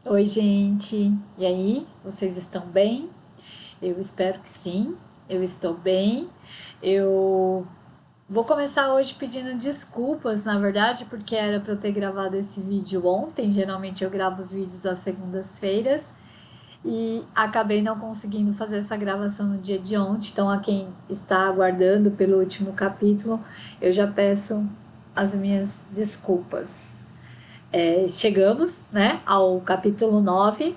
Oi, gente. E aí, vocês estão bem? Eu espero que sim. Eu estou bem. Eu vou começar hoje pedindo desculpas, na verdade, porque era para eu ter gravado esse vídeo ontem. Geralmente eu gravo os vídeos às segundas-feiras e acabei não conseguindo fazer essa gravação no dia de ontem. Então, a quem está aguardando pelo último capítulo, eu já peço as minhas desculpas. Chegamos, né, ao capítulo 9.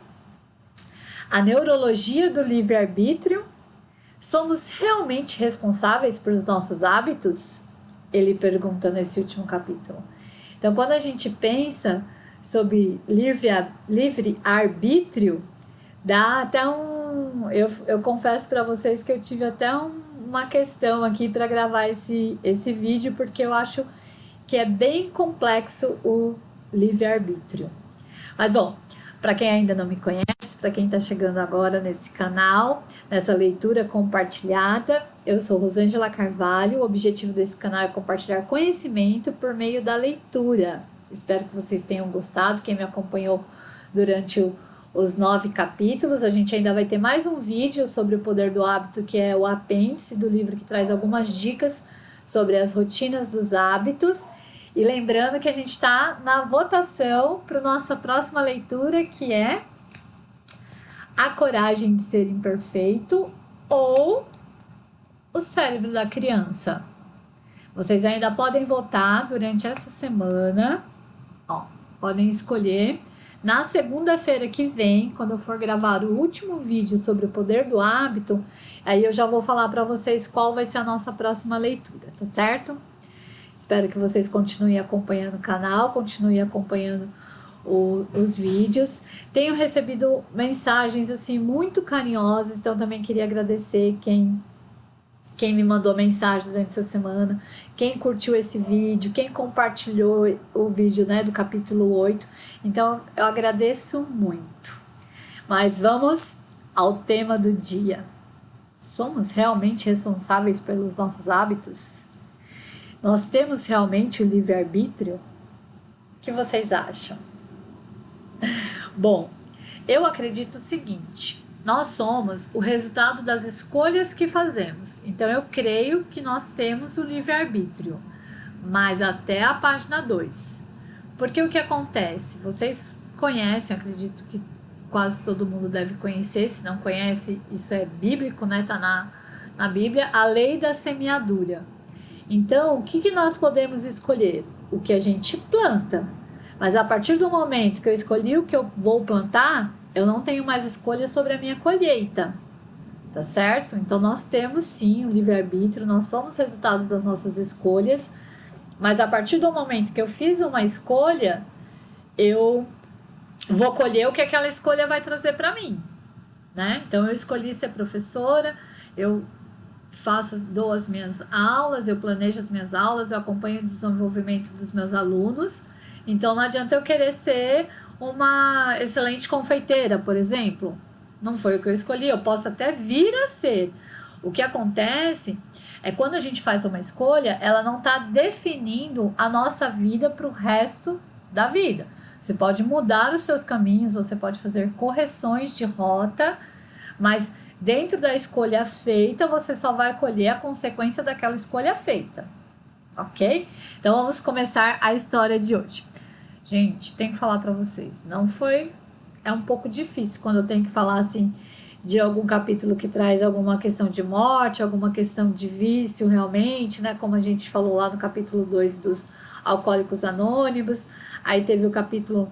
A neurologia do livre-arbítrio. Somos realmente responsáveis pelos nossos hábitos? Ele pergunta nesse último capítulo. Então, quando a gente pensa sobre livre-arbítrio, dá até um. Eu confesso para vocês que eu tive até uma questão aqui para gravar esse vídeo, porque eu acho que é bem complexo o livre-arbítrio. Mas, bom, para quem ainda não me conhece, para quem está chegando agora nesse canal, nessa leitura compartilhada, eu sou Rosângela Carvalho. O objetivo desse canal é compartilhar conhecimento por meio da leitura. Espero que vocês tenham gostado. Quem me acompanhou durante os 9 capítulos, a gente ainda vai ter mais um vídeo sobre o poder do hábito, que é o apêndice do livro, que traz algumas dicas sobre as rotinas dos hábitos. E lembrando que a gente está na votação para nossa próxima leitura, que é A Coragem de Ser Imperfeito ou O Cérebro da Criança. Vocês ainda podem votar durante essa semana. Ó, podem escolher. Na segunda-feira que vem, quando eu for gravar o último vídeo sobre o poder do hábito, aí eu já vou falar para vocês qual vai ser a nossa próxima leitura, tá certo? Espero que vocês continuem acompanhando o canal, continuem acompanhando os vídeos. Tenho recebido mensagens assim muito carinhosas, então também queria agradecer quem me mandou mensagem durante essa semana, quem curtiu esse vídeo, quem compartilhou o vídeo, né, do capítulo 8. Então eu agradeço muito. Mas vamos ao tema do dia. Somos realmente responsáveis pelos nossos hábitos? Nós temos realmente o livre-arbítrio? O que vocês acham? Bom, eu acredito o seguinte: nós somos o resultado das escolhas que fazemos. Então eu creio que nós temos o livre-arbítrio, mas até a página 2. Porque o que acontece? Vocês conhecem, acredito que quase todo mundo deve conhecer, se não conhece, isso é bíblico, né? Tá na Bíblia, a lei da semeadura. Então, o que nós podemos escolher? O que a gente planta. Mas a partir do momento que eu escolhi o que eu vou plantar, eu não tenho mais escolha sobre a minha colheita. Tá certo? Então, nós temos sim o livre-arbítrio, nós somos resultados das nossas escolhas, mas a partir do momento que eu fiz uma escolha, eu vou colher o que aquela escolha vai trazer para mim, né? Então, eu escolhi ser professora, eu dou as minhas aulas, eu planejo as minhas aulas, eu acompanho o desenvolvimento dos meus alunos. Então não adianta eu querer ser uma excelente confeiteira, por exemplo. Não foi o que eu escolhi, eu posso até vir a ser. O que acontece é quando a gente faz uma escolha, ela não está definindo a nossa vida para o resto da vida. Você pode mudar os seus caminhos, você pode fazer correções de rota, mas dentro da escolha feita, você só vai colher a consequência daquela escolha feita. Ok? Então vamos começar a história de hoje. Gente, tenho que falar para vocês, não foi. É um pouco difícil quando eu tenho que falar assim de algum capítulo que traz alguma questão de morte, alguma questão de vício realmente, né? Como a gente falou lá no capítulo 2 dos Alcoólicos Anônimos. Aí teve o capítulo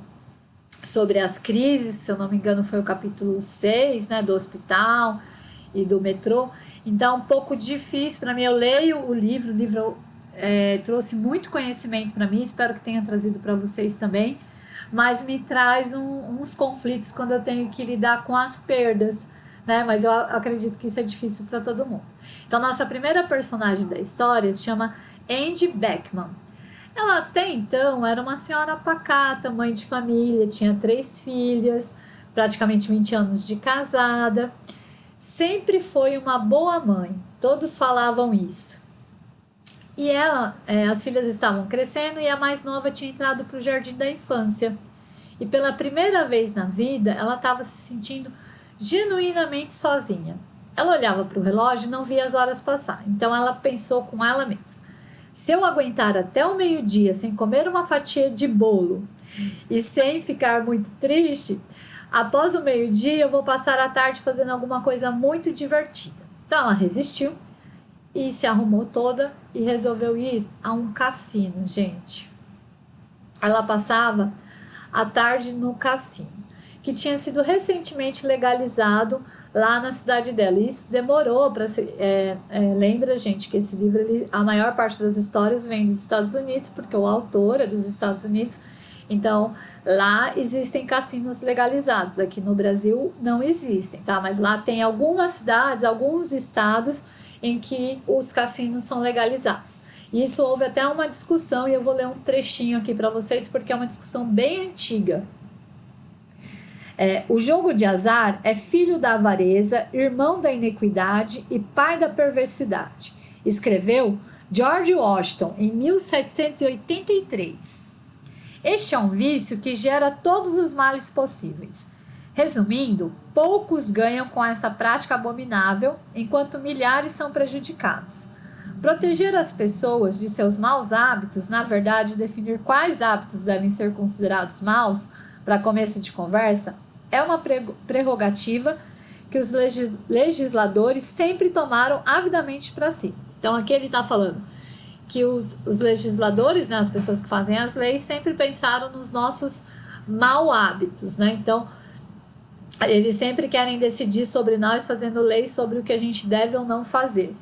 sobre as crises, se eu não me engano foi o capítulo 6, né, do hospital e do metrô. Então é um pouco difícil para mim. Eu leio o livro trouxe muito conhecimento para mim, espero que tenha trazido para vocês também, mas me traz uns conflitos quando eu tenho que lidar com as perdas, né? Mas eu acredito que isso é difícil para todo mundo. Então nossa primeira personagem da história se chama Andy Beckman. Ela até então era uma senhora pacata, mãe de família, tinha 3 filhas, praticamente 20 anos de casada. Sempre foi uma boa mãe, todos falavam isso. E ela, as filhas estavam crescendo e a mais nova tinha entrado para o jardim da infância. e pela primeira vez na vida ela estava se sentindo genuinamente sozinha. Ela olhava para o relógio e não via as horas passar, então ela pensou com ela mesma: se eu aguentar até o meio-dia sem comer uma fatia de bolo e sem ficar muito triste, após o meio-dia eu vou passar a tarde fazendo alguma coisa muito divertida. Então ela resistiu e se arrumou toda e resolveu ir a um cassino, gente. Ela passava a tarde no cassino, que tinha sido recentemente legalizado lá na cidade dela. E isso demorou para ser. Lembra, gente, que esse livro, a maior parte das histórias vem dos Estados Unidos, porque o autor é dos Estados Unidos. Então, lá existem cassinos legalizados. Aqui no Brasil não existem, tá? Mas lá tem algumas cidades, alguns estados em que os cassinos são legalizados. E isso houve até uma discussão, e eu vou ler um trechinho aqui para vocês, porque é uma discussão bem antiga. O jogo de azar é filho da avareza, irmão da iniquidade e pai da perversidade, escreveu George Washington em 1783. Este é um vício que gera todos os males possíveis. Resumindo, poucos ganham com essa prática abominável, enquanto milhares são prejudicados. Proteger as pessoas de seus maus hábitos, na verdade, definir quais hábitos devem ser considerados maus, para começo de conversa, é uma prerrogativa que os legisladores sempre tomaram avidamente para si. Então, aqui ele está falando que os legisladores, né, as pessoas que fazem as leis, sempre pensaram nos nossos maus hábitos, né? Então, eles sempre querem decidir sobre nós, fazendo leis sobre o que a gente deve ou não fazer.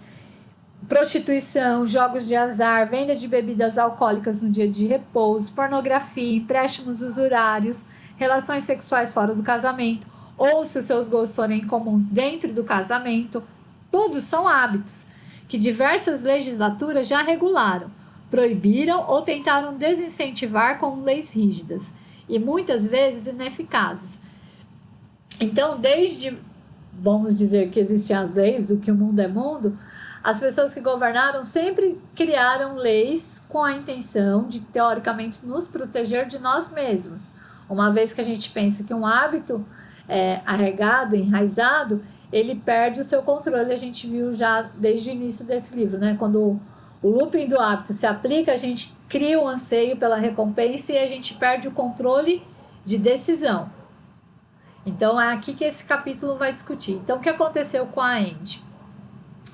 Prostituição, jogos de azar, venda de bebidas alcoólicas no dia de repouso, pornografia, empréstimos usurários, relações sexuais fora do casamento, ou se os seus gostos forem comuns dentro do casamento, todos são hábitos que diversas legislaturas já regularam, proibiram ou tentaram desincentivar com leis rígidas e muitas vezes ineficazes. Então, vamos dizer que existem as leis do que o mundo é mundo, as pessoas que governaram sempre criaram leis com a intenção de, teoricamente, nos proteger de nós mesmos. Uma vez que a gente pensa que um hábito arraigado, enraizado, ele perde o seu controle. A gente viu já desde o início desse livro, né? Quando o looping do hábito se aplica, a gente cria um anseio pela recompensa e a gente perde o controle de decisão. Então, é aqui que esse capítulo vai discutir. Então, o que aconteceu com a Andy?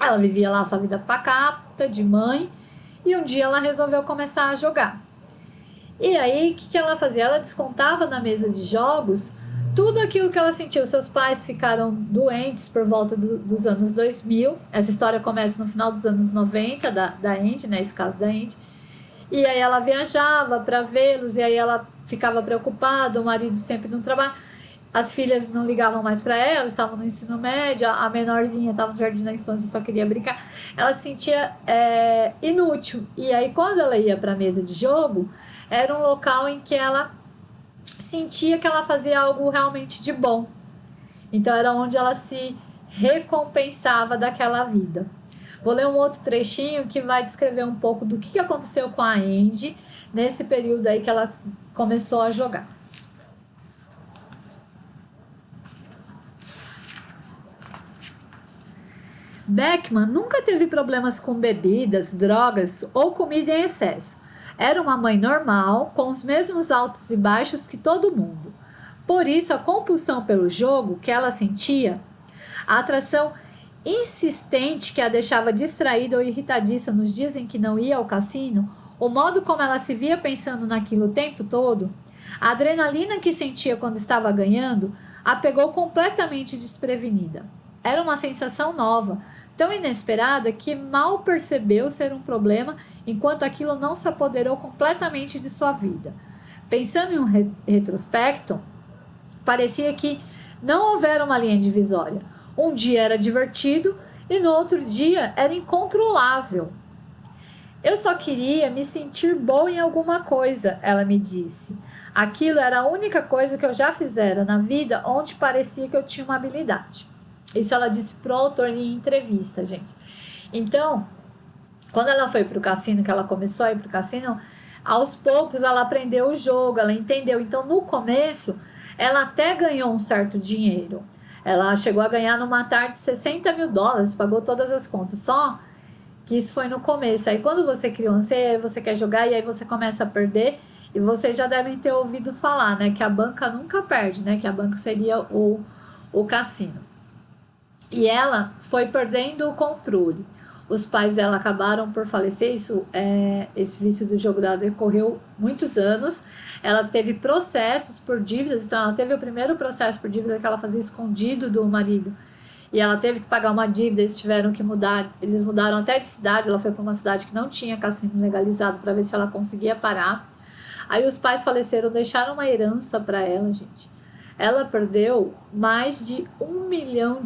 Ela vivia lá sua vida pacata, de mãe, e um dia ela resolveu começar a jogar. E aí, o que ela fazia? Ela descontava na mesa de jogos tudo aquilo que ela sentiu. Seus pais ficaram doentes por volta dos anos 2000. Essa história começa no final dos anos 90 da Andy, né? Esse caso da Andy. E aí ela viajava para vê-los, e aí ela ficava preocupada, o marido sempre no trabalho. As filhas não ligavam mais para ela, estavam no ensino médio, a menorzinha estava no jardim da infância e só queria brincar. Ela se sentia inútil. E aí, quando ela ia para a mesa de jogo, era um local em que ela sentia que ela fazia algo realmente de bom. Então, era onde ela se recompensava daquela vida. Vou ler um outro trechinho que vai descrever um pouco do que aconteceu com a Andy nesse período aí que ela começou a jogar. Beckman nunca teve problemas com bebidas, drogas ou comida em excesso. Era uma mãe normal, com os mesmos altos e baixos que todo mundo. Por isso, a compulsão pelo jogo que ela sentia, a atração insistente que a deixava distraída ou irritadiça nos dias em que não ia ao cassino, o modo como ela se via pensando naquilo o tempo todo, a adrenalina que sentia quando estava ganhando, a pegou completamente desprevenida. Era uma sensação nova, tão inesperada que mal percebeu ser um problema enquanto aquilo não se apoderou completamente de sua vida. Pensando em um retrospecto, parecia que não houvera uma linha divisória. Um dia era divertido e no outro dia era incontrolável. Eu só queria me sentir boa em alguma coisa, ela me disse. Aquilo era a única coisa que eu já fizera na vida onde parecia que eu tinha uma habilidade. Isso ela disse pro autor em entrevista, gente. Então, quando ela foi pro cassino, que ela começou a ir pro cassino, Aos poucos ela aprendeu o jogo, ela entendeu. Então no começo ela até ganhou um certo dinheiro. Ela chegou a ganhar numa tarde $60.000, pagou todas as contas. Só que isso foi no começo. Aí quando você criança, você quer jogar e aí você começa a perder. E vocês já devem ter ouvido falar, né? Que a banca nunca perde, né? Que a banca seria o cassino. E ela foi perdendo o controle. Os pais dela acabaram por falecer. Esse vício do jogo dela decorreu muitos anos. Ela teve processos por dívidas. Então ela teve o primeiro processo por dívida que ela fazia escondido do marido. E ela teve que pagar uma dívida, eles tiveram que mudar, eles mudaram até de cidade, ela foi para uma cidade que não tinha cassino legalizado para ver se ela conseguia parar. Aí os pais faleceram, deixaram uma herança para ela, gente. Ela perdeu mais de $1 milhão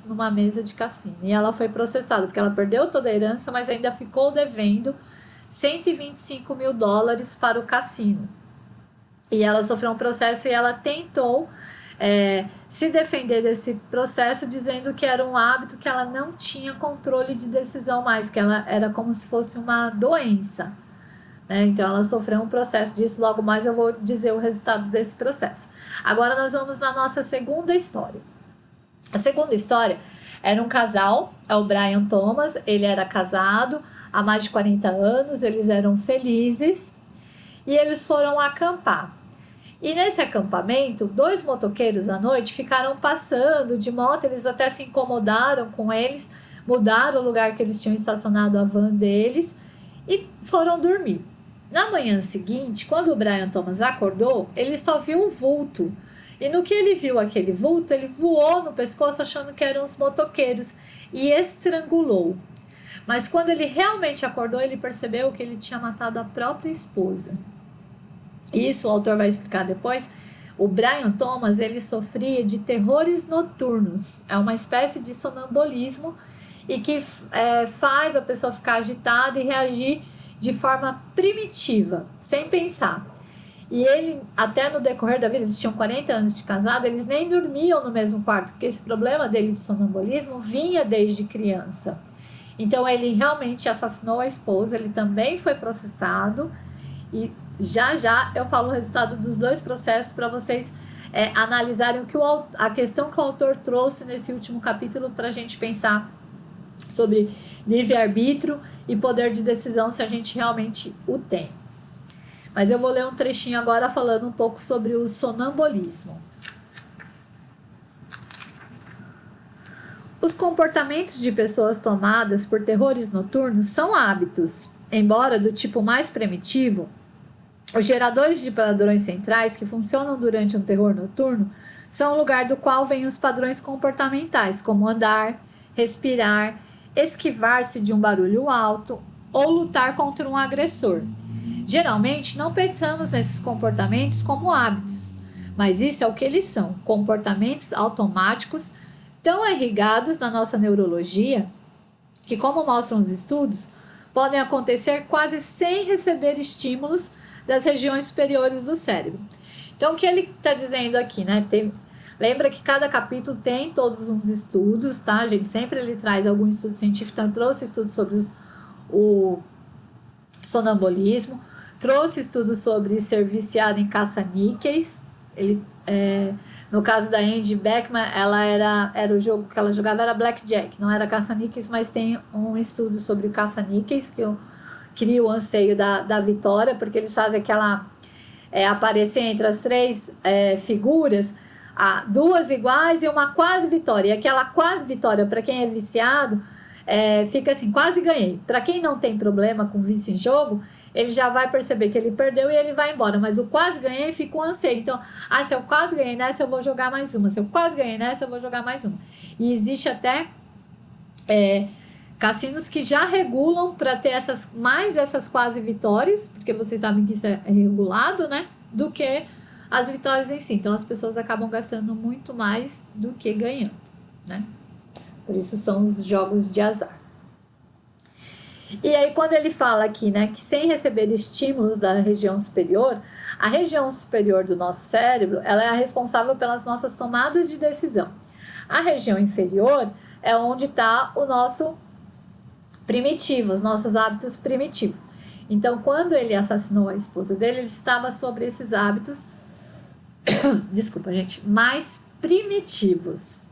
numa mesa de cassino. E ela foi processada, porque ela perdeu toda a herança, mas ainda ficou devendo $125 mil para o cassino. E ela sofreu um processo e ela tentou se defender desse processo, dizendo que era um hábito que ela não tinha controle de decisão mais, que ela era como se fosse uma doença. Então ela sofreu um processo disso. Logo mais eu vou dizer o resultado desse processo. Agora nós vamos na nossa segunda história. A segunda história era um casal, é o Brian Thomas. Ele era casado há mais de 40 anos, eles eram felizes e eles foram acampar. E nesse acampamento, 2 motoqueiros à noite ficaram passando de moto. Eles até se incomodaram com eles, mudaram o lugar que eles tinham estacionado a van deles e foram dormir. Na manhã seguinte, quando o Brian Thomas acordou, ele só viu um vulto. E no que ele viu aquele vulto, ele voou no pescoço achando que eram os motoqueiros e estrangulou. Mas quando ele realmente acordou, ele percebeu que ele tinha matado a própria esposa. Isso o autor vai explicar depois. O Brian Thomas, ele sofria de terrores noturnos. É uma espécie de sonambulismo e que faz a pessoa ficar agitada e reagir de forma primitiva, sem pensar. E ele, até no decorrer da vida, eles tinham 40 anos de casado, eles nem dormiam no mesmo quarto, porque esse problema dele de sonambulismo vinha desde criança. Então ele realmente assassinou a esposa, ele também foi processado. E já eu falo o resultado dos 2 processos para vocês analisarem a questão que o autor trouxe nesse último capítulo, para a gente pensar sobre livre-arbítrio e poder de decisão, se a gente realmente o tem. Mas eu vou ler um trechinho agora falando um pouco sobre o sonambulismo. Os comportamentos de pessoas tomadas por terrores noturnos são hábitos, embora do tipo mais primitivo. Os geradores de padrões centrais que funcionam durante um terror noturno são o lugar do qual vêm os padrões comportamentais, como andar, respirar, esquivar-se de um barulho alto ou lutar contra um agressor. Geralmente não pensamos nesses comportamentos como hábitos, mas isso é o que eles são, comportamentos automáticos tão irrigados na nossa neurologia que, como mostram os estudos, podem acontecer quase sem receber estímulos das regiões superiores do cérebro. Então o que ele está dizendo aqui, né? Lembra que cada capítulo tem todos uns estudos, tá? A gente sempre ele traz algum estudo científico. Então trouxe estudos sobre o sonambulismo, trouxe estudos sobre ser viciado em caça-níqueis. No caso da Angie Beckman, era o jogo que ela jogava era Blackjack, não era caça-níqueis, mas tem um estudo sobre caça-níqueis que eu cria o anseio da vitória, porque eles fazem aquela aparecer entre as 3 figuras 2 iguais e uma quase vitória. E aquela quase vitória, para quem é viciado, fica assim, quase ganhei. Para quem não tem problema com vício em jogo, ele já vai perceber que ele perdeu e ele vai embora. Mas o quase ganhei fica um anseio. Então, se eu quase ganhei nessa, eu vou jogar mais uma. Se eu quase ganhei nessa, eu vou jogar mais uma. E existe até cassinos que já regulam para ter essas quase vitórias, porque vocês sabem que isso é regulado, né? Do que as vitórias em si. Então as pessoas acabam gastando muito mais do que ganhando, né? Por isso são os jogos de azar. E aí quando ele fala aqui, né, que sem receber estímulos da região superior, a região superior do nosso cérebro, ela é a responsável pelas nossas tomadas de decisão. A região inferior é onde está o nosso primitivo, os nossos hábitos primitivos. Então, quando ele assassinou a esposa dele, ele estava sobre esses hábitos, desculpa, gente, mais primitivos.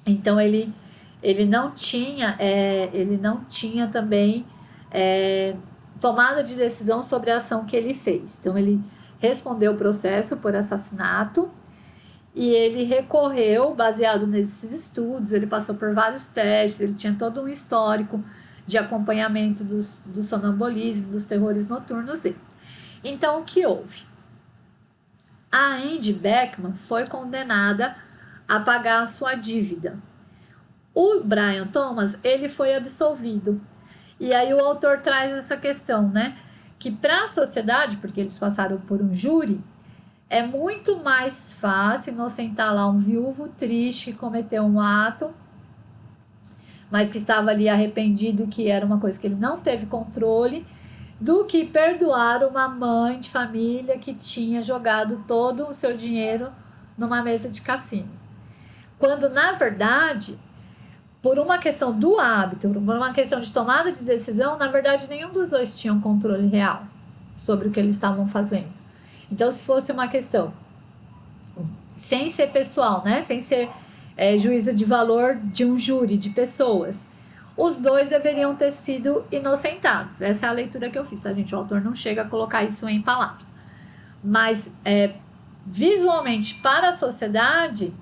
Então, ele não tinha também tomada de decisão sobre a ação que ele fez. Então, ele respondeu o processo por assassinato e ele recorreu, baseado nesses estudos, ele passou por vários testes, ele tinha todo um histórico de acompanhamento do sonambulismo, dos terrores noturnos dele. Então, o que houve? A Andy Beckman foi condenada a pagar a sua dívida. O Brian Thomas, ele foi absolvido. E aí o autor traz essa questão, né? Que para a sociedade, porque eles passaram por um júri, é muito mais fácil inocentar lá um viúvo triste que cometeu um ato, mas que estava ali arrependido, que era uma coisa que ele não teve controle, do que perdoar uma mãe de família que tinha jogado todo o seu dinheiro numa mesa de cassino. Quando, na verdade, por uma questão do hábito, por uma questão de tomada de decisão, na verdade, nenhum dos dois tinha um controle real sobre o que eles estavam fazendo. Então, se fosse uma questão sem ser pessoal, né? Sem ser juízo de valor de um júri de pessoas, os dois deveriam ter sido inocentados. Essa é a leitura que eu fiz, tá, gente? O autor não chega a colocar isso em palavras. Mas, visualmente, para a sociedade,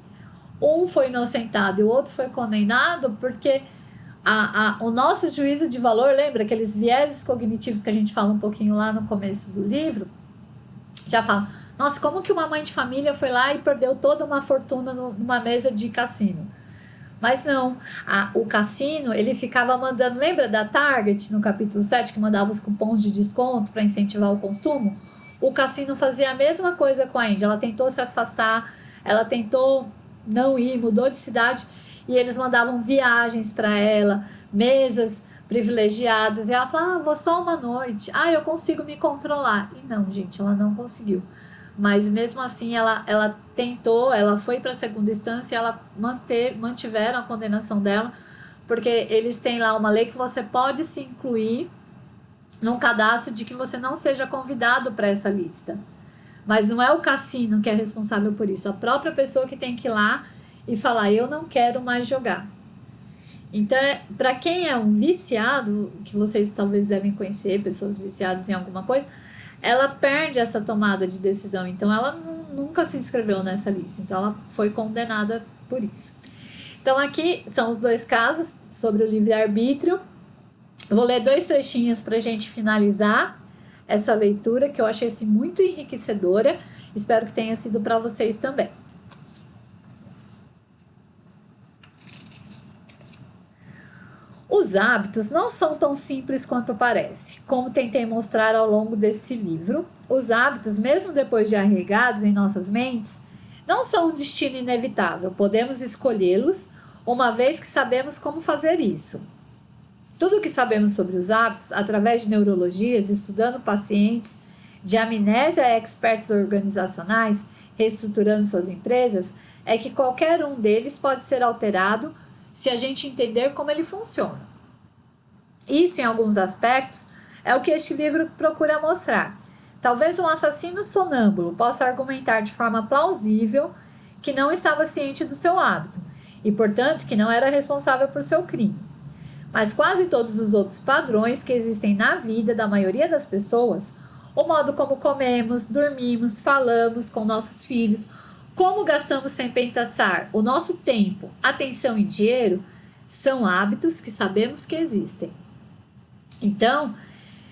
um foi inocentado e o outro foi condenado porque o nosso juízo de valor, lembra aqueles vieses cognitivos que a gente fala um pouquinho lá no começo do livro? Já fala, nossa, como que uma mãe de família foi lá e perdeu toda uma fortuna numa mesa de cassino? Mas não, o cassino, ele ficava mandando, lembra da Target no capítulo 7, que mandava os cupons de desconto para incentivar o consumo? O cassino fazia a mesma coisa com a Andy, ela tentou se afastar, ela tentou não ir, mudou de cidade, e eles mandavam viagens para ela, mesas privilegiadas, e ela falava, vou só uma noite, eu consigo me controlar. E não, gente, ela não conseguiu. Mas mesmo assim, ela tentou, ela foi para a segunda instância e ela mantiveram a condenação dela, porque eles têm lá uma lei que você pode se incluir num cadastro de que você não seja convidado para essa lista. Mas não é o cassino que é responsável por isso, a própria pessoa que tem que ir lá e falar, eu não quero mais jogar. Então, para quem é um viciado, que vocês talvez devem conhecer, pessoas viciadas em alguma coisa, ela perde essa tomada de decisão. Então, ela nunca se inscreveu nessa lista. Então, ela foi condenada por isso. Então, aqui são os dois casos sobre o livre-arbítrio. Vou ler 2 trechinhos para a gente finalizar essa leitura, que eu achei assim, muito enriquecedora. Espero que tenha sido para vocês também. Os hábitos não são tão simples quanto parece. Como tentei mostrar ao longo desse livro, os hábitos, mesmo depois de arraigados em nossas mentes, não são um destino inevitável. Podemos escolhê-los, uma vez que sabemos como fazer isso. Tudo o que sabemos sobre os hábitos, através de neurologias, estudando pacientes de amnésia a experts organizacionais, reestruturando suas empresas, é que qualquer um deles pode ser alterado se a gente entender como ele funciona. Isso, em alguns aspectos, é o que este livro procura mostrar. Talvez um assassino sonâmbulo possa argumentar de forma plausível que não estava ciente do seu hábito e, portanto, que não era responsável por seu crime. Mas quase todos os outros padrões que existem na vida da maioria das pessoas, o modo como comemos, dormimos, falamos com nossos filhos, como gastamos sem pensar o nosso tempo, atenção e dinheiro, são hábitos que sabemos que existem. Então,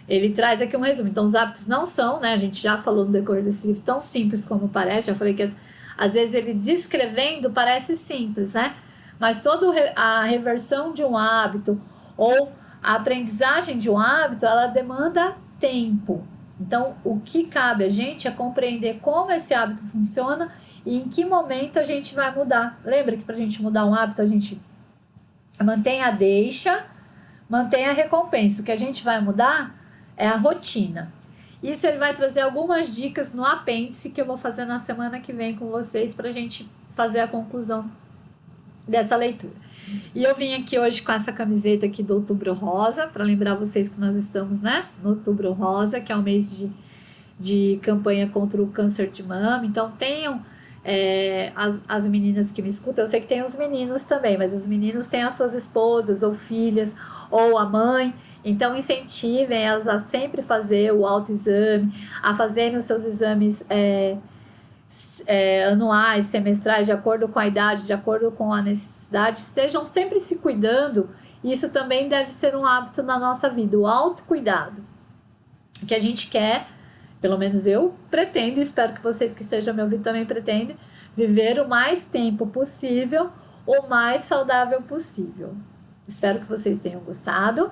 ele traz aqui um resumo. Então, os hábitos não são, né? A gente já falou no decorrer desse livro, tão simples como parece. Já falei que às vezes ele descrevendo parece simples, né? Mas toda a reversão de um hábito ou a aprendizagem de um hábito, ela demanda tempo. Então, o que cabe a gente é compreender como esse hábito funciona e em que momento a gente vai mudar. Lembra que para a gente mudar um hábito, a gente mantém a deixa, mantém a recompensa. O que a gente vai mudar é a rotina. Isso ele vai trazer algumas dicas no apêndice que eu vou fazer na semana que vem com vocês para a gente fazer a conclusão dessa leitura. E eu vim aqui hoje com essa camiseta aqui do Outubro Rosa, para lembrar vocês que nós estamos, né, no Outubro Rosa, que é o mês de campanha contra o câncer de mama. Então tenham as meninas que me escutam, eu sei que tem os meninos também, mas os meninos têm as suas esposas ou filhas ou a mãe, então incentivem elas a sempre fazer o autoexame, a fazerem os seus exames anuais, semestrais, de acordo com a idade, de acordo com a necessidade, estejam sempre se cuidando. Isso também deve ser um hábito na nossa vida, o autocuidado, que a gente quer. Pelo menos eu pretendo, e espero que vocês que estejam me ouvindo também pretendem, viver o mais tempo possível, o mais saudável possível. Espero que vocês tenham gostado.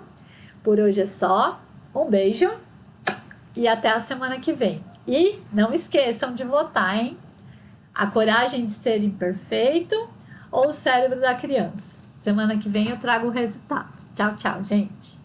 Por hoje é só. Um beijo e até a semana que vem. E não esqueçam de votar, hein? A coragem de ser imperfeito ou o cérebro da criança. Semana que vem eu trago o resultado. Tchau, tchau, gente.